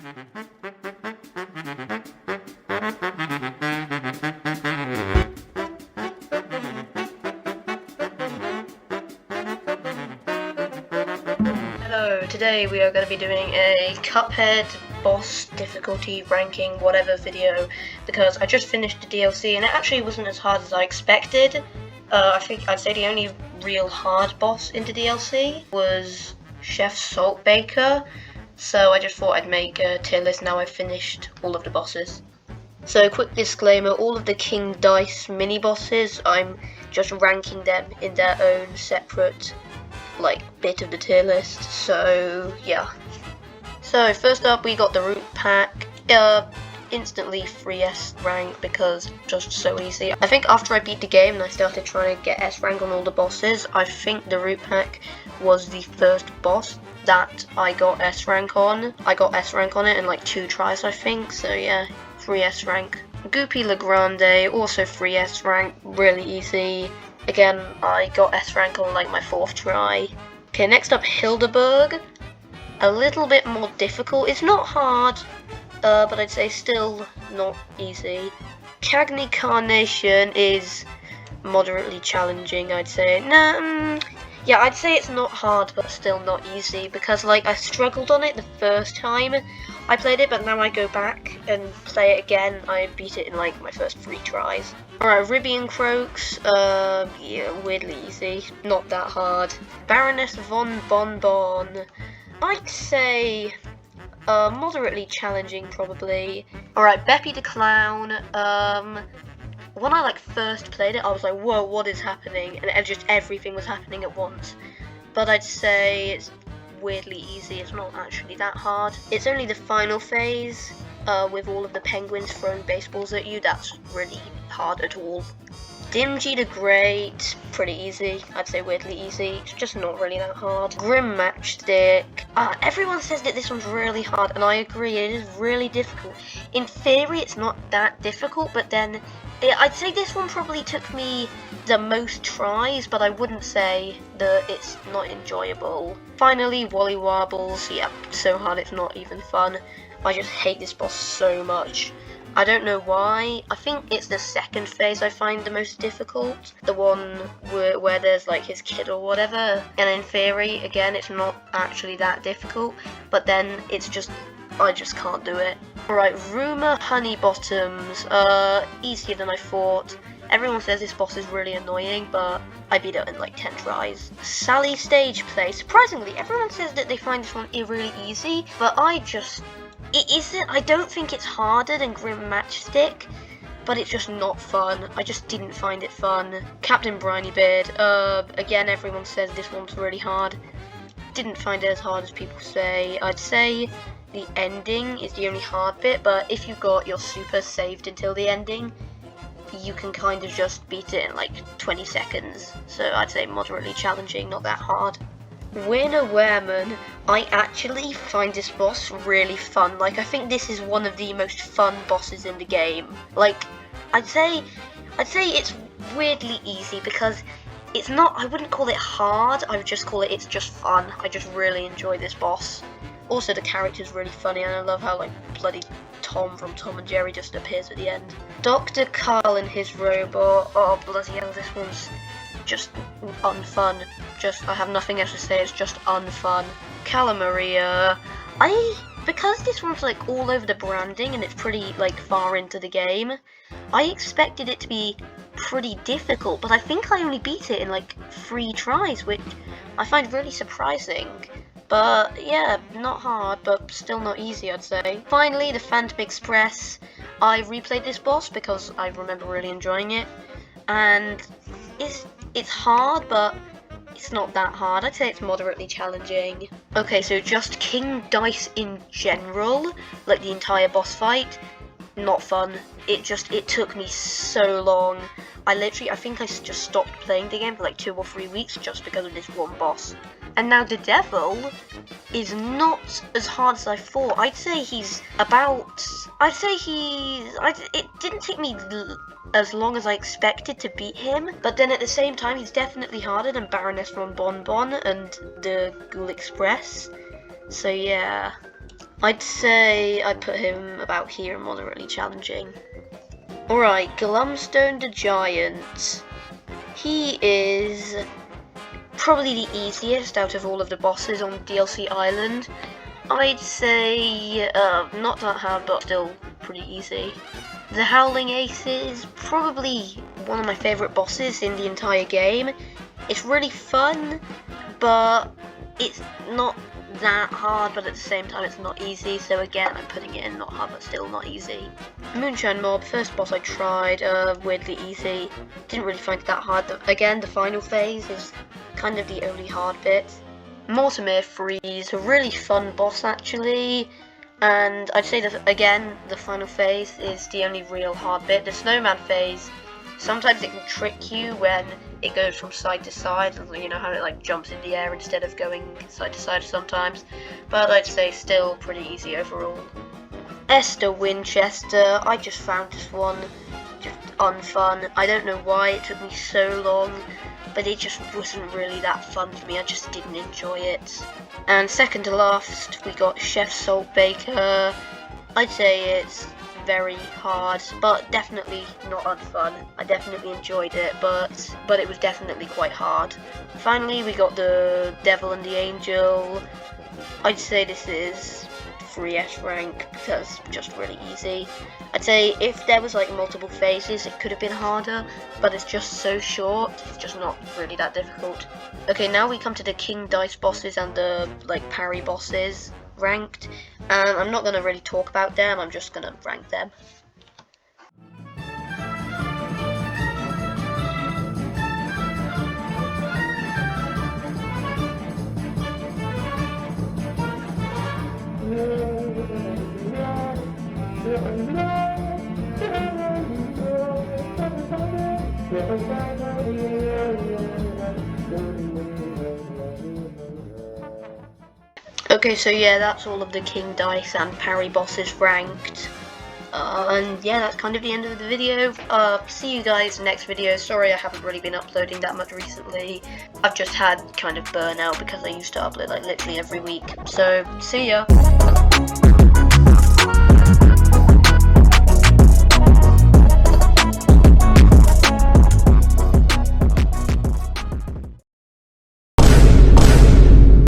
Hello, today we are going to be doing a Cuphead boss difficulty ranking whatever video because I just finished the DLC and it actually wasn't as hard as I expected. I think I'd say the only real hard boss in the DLC was Chef Salt Baker, so I just thought I'd make a tier list now I've finished all of the bosses. So quick disclaimer, all of the King Dice mini bosses, I'm just ranking them in their own separate bit of the tier list, so yeah. So first up we got the Root Pack, instantly 3S rank because just so easy. I think after I beat the game and I started trying to get S rank on all the bosses, I think the Root Pack was the first boss that I got S rank on. I got S rank on it in like 2 tries I think, so yeah, 3S rank. Goopy Legrande, also 3S rank, really easy. Again, I got S rank on like my 4th try. Okay, next up Hildeberg. A little bit more difficult. It's not hard, but I'd say still not easy. Cagney Carnation is moderately challenging, I'd say. Yeah, I'd say it's not hard, but still not easy, because I struggled on it the first time I played it, but now I go back and play it again, I beat it in my first 3 tries. Alright, Ribian Croaks, yeah, weirdly easy, not that hard. Baroness von Bonbon, I'd say moderately challenging probably. Alright, Beppy the Clown, when I first played it, I was like, whoa, what is happening? And just everything was happening at once. But I'd say it's weirdly easy, it's not actually that hard. It's only the final phase, with all of the penguins throwing baseballs at you, that's really hard at all. Dimgy the Great, pretty easy, I'd say weirdly easy, it's just not really that hard. Grim Matchstick, everyone says that this one's really hard, and I agree, it is really difficult. In theory, it's not that difficult, but then I'd say this one probably took me the most tries, but I wouldn't say that it's not enjoyable. Finally, Wally Warbles, yeah, so hard it's not even fun. I just hate this boss so much. I don't know why. I think it's the second phase I find the most difficult. The one where there's his kid or whatever. And in theory, again, it's not actually that difficult. But then it's just, I just can't do it. Alright, Rumour Honeybottoms. Easier than I thought. Everyone says this boss is really annoying, but I beat it in 10 tries. Sally Stage Play. Surprisingly, everyone says that they find this one really easy, but it isn't. I don't think it's harder than Grim Matchstick, but it's just not fun. I just didn't find it fun. Captain Brineybeard, again, everyone says this one's really hard. Didn't find it as hard as people say. I'd say the ending is the only hard bit, but if you got your super saved until the ending, you can kind of just beat it in 20 seconds. So I'd say moderately challenging, not that hard. Winner Wehrman, I actually find this boss really fun. I think this is one of the most fun bosses in the game. I'd say it's weirdly easy because it's not, I wouldn't call it hard, I would just call it's just fun. I just really enjoy this boss. Also, the character's really funny, and I love how bloody Tom from Tom and Jerry just appears at the end. Dr. Carl and his robot, oh bloody hell, this one's just unfun. I have nothing else to say, it's just unfun. Calamaria, because this one's all over the branding and it's pretty far into the game, I expected it to be pretty difficult, but I think I only beat it in 3 tries, which I find really surprising. But yeah, not hard, but still not easy, I'd say. Finally, the Phantom Express. I replayed this boss because I remember really enjoying it, and it's hard, but it's not that hard. I'd say it's moderately challenging. Okay, so just King Dice in general, the entire boss fight, not fun. It took me so long. I think I just stopped playing the game for 2 or 3 weeks just because of this one boss. And now the Devil is not as hard as I thought. I'd say it didn't take me as long as I expected to beat him, but then at the same time he's definitely harder than Baroness von Bonbon and the Ghoul Express. So yeah. I'd say I put him about here, moderately challenging. Alright, Glumstone the Giant. He is probably the easiest out of all of the bosses on DLC Island. I'd say not that hard, but still pretty easy. The Howling Ace is probably one of my favourite bosses in the entire game. It's really fun, but it's not that hard, but at the same time it's not easy, so again I'm putting it in not hard but still not easy. Moonshine Mob, first boss I tried, weirdly easy, didn't really find it that hard. Again, the final phase is kind of the only hard bit. Mortimer Freeze, a really fun boss actually, and I'd say that again the final phase is the only real hard bit. The Snowman phase, sometimes it can trick you when it goes from side to side, you know how it like jumps in the air instead of going side to side sometimes, but I'd say still pretty easy overall. Esther Winchester, I just found this one just unfun. I don't know why it took me so long, but it just wasn't really that fun for me. I just didn't enjoy it. And second to last, we got Chef Saltbaker. I'd say it's very hard, but definitely not unfun. I definitely enjoyed it, but it was definitely quite hard. Finally, we got the Devil and the Angel. I'd say this is 3S rank because just really easy. I'd say if there was like multiple phases it could have been harder, but it's just so short, it's just not really that difficult. Okay, now we come to the King Dice bosses and the like parry bosses ranked, and I'm not going to really talk about them, I'm just going to rank them. Okay, so yeah, that's all of the King Dice and parry bosses ranked. And yeah, that's kind of the end of the video. See you guys next video. Sorry I haven't really been uploading that much recently. I've just had kind of burnout because I used to upload like literally every week. So, see ya!